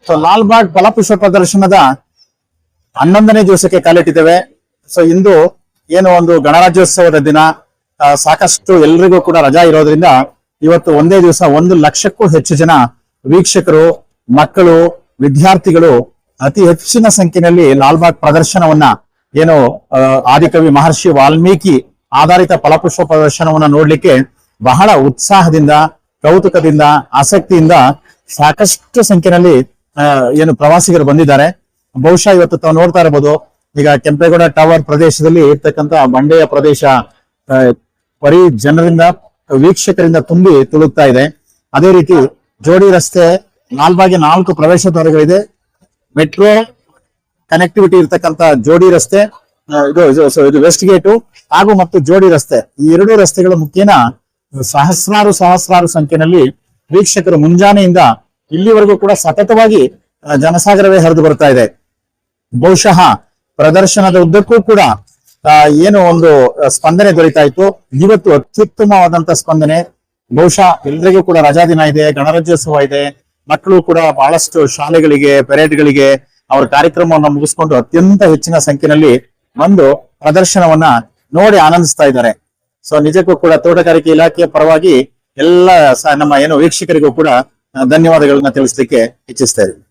So Lalbagh ಫಲಪುಷ್ಪ ಪ್ರದರ್ಶನದ 11ನೇ ದಿವಸಕ್ಕೆ ಕಾಲಿಟ್ಟಿದ್ದೇವೆ. So ಇಂದು ಏನು ಒಂದು ಗಣರಾಜ್ಯೋತ್ಸವದ ದಿನ, ಸಾಕಷ್ಟು ಎಲ್ರಿಗೂ ಕೂಡ ರಜಾ ಇರೋದ್ರಿಂದ ಇವತ್ತು ಒಂದೇ ದಿವಸ 1 ಲಕ್ಷಕ್ಕೂ ಹೆಚ್ಚು ಜನ ವೀಕ್ಷಕರು, ಮಕ್ಕಳು, ವಿದ್ಯಾರ್ಥಿಗಳು ಅತಿ ಹೆಚ್ಚಿನ ಸಂಖ್ಯೆಯಲ್ಲಿ ಲಾಲ್ಬಾಗ್ ಪ್ರದರ್ಶನವನ್ನ ಏನು ಆದಿಕವಿ ಮಹರ್ಷಿ ವಾಲ್ಮೀಕಿ ಆಧಾರಿತ ಫಲಪುಷ್ಪ ಪ್ರದರ್ಶನವನ್ನ ನೋಡ್ಲಿಕ್ಕೆ ಬಹಳ ಉತ್ಸಾಹದಿಂದ, ಕೌತುಕದಿಂದ, ಆಸಕ್ತಿಯಿಂದ ಸಾಕಷ್ಟು ಸಂಖ್ಯೆಯಲ್ಲಿ ಏನು ಪ್ರವಾಸಿಗರು ಬಂದಿದ್ದಾರೆ. ಬಹುಶಃ ಇವತ್ತು ತಾವು ನೋಡ್ತಾ ಇರಬಹುದು, ಈಗ ಕೆಂಪೇಗೌಡ ಟವರ್ ಪ್ರದೇಶದಲ್ಲಿ ಇರ್ತಕ್ಕಂಥ ಬಂಡೆಯ ಪ್ರದೇಶ ಬರೀ ಜನರಿಂದ, ವೀಕ್ಷಕರಿಂದ ತುಂಬಿ ತುಳುಕ್ತಾ ಇದೆ. ಅದೇ ರೀತಿ ಜೋಡಿ ರಸ್ತೆ, ಲಾಲ್ಬಾಗ್ಗೆ 4 ಪ್ರವೇಶ ದ್ವಾರಗಳಿದೆ. ಮೆಟ್ರೋ ಕನೆಕ್ಟಿವಿಟಿ ಇರ್ತಕ್ಕಂಥ ಜೋಡಿ ರಸ್ತೆ, ಇದು ವೆಸ್ಟ್ ಗೇಟು ಹಾಗೂ ಮತ್ತು ಜೋಡಿ ರಸ್ತೆ, ಈ 2 ರಸ್ತೆಗಳ ಮುಖೇನ ಸಹಸ್ರಾರು ಸಂಖ್ಯೆಯಲ್ಲಿ ವೀಕ್ಷಕರು ಮುಂಜಾನೆಯಿಂದ ಇಲ್ಲಿವರೆಗೂ ಕೂಡ ಸತತವಾಗಿ ಜನಸಾಗರವೇ ಹರಿದು ಬರ್ತಾ ಇದೆ. ಬಹುಶಃ ಪ್ರದರ್ಶನದ ಉದ್ದಕ್ಕೂ ಕೂಡ ಏನು ಒಂದು ಸ್ಪಂದನೆ ದೊರೀತಾ ಇತ್ತು. ಇವತ್ತು ಅತ್ಯುತ್ತಮವಾದಂತ ಸ್ಪಂದನೆ. ಬಹುಶಃ ಎಲ್ರಿಗೂ ಕೂಡ ರಜಾ ದಿನ ಇದೆ, ಗಣರಾಜ್ಯೋತ್ಸವ ಇದೆ. ಮಕ್ಕಳು ಕೂಡ ಬಹಳಷ್ಟು ಶಾಲೆಗಳಿಗೆ, ಪೆರೇಡ್ಗಳಿಗೆ ಅವರ ಕಾರ್ಯಕ್ರಮವನ್ನು ಮುಗಿಸ್ಕೊಂಡು ಅತ್ಯಂತ ಹೆಚ್ಚಿನ ಸಂಖ್ಯೆಯಲ್ಲಿ ಬಂದು ಪ್ರದರ್ಶನವನ್ನ ನೋಡಿ ಆನಂದಿಸ್ತಾ ಇದ್ದಾರೆ. ಸೊ ನಿಜಕ್ಕೂ ಕೂಡ ತೋಟಗಾರಿಕೆ ಇಲಾಖೆಯ ಪರವಾಗಿ ಎಲ್ಲ ನಮ್ಮ ಏನು ವೀಕ್ಷಕರಿಗೂ ಕೂಡ ಧನ್ಯವಾದಗಳನ್ನ ತಿಳಿಸ್ಲಿಕ್ಕೆ ಇಚ್ಛಿಸ್ತಾ ಇದ್ದೀನಿ.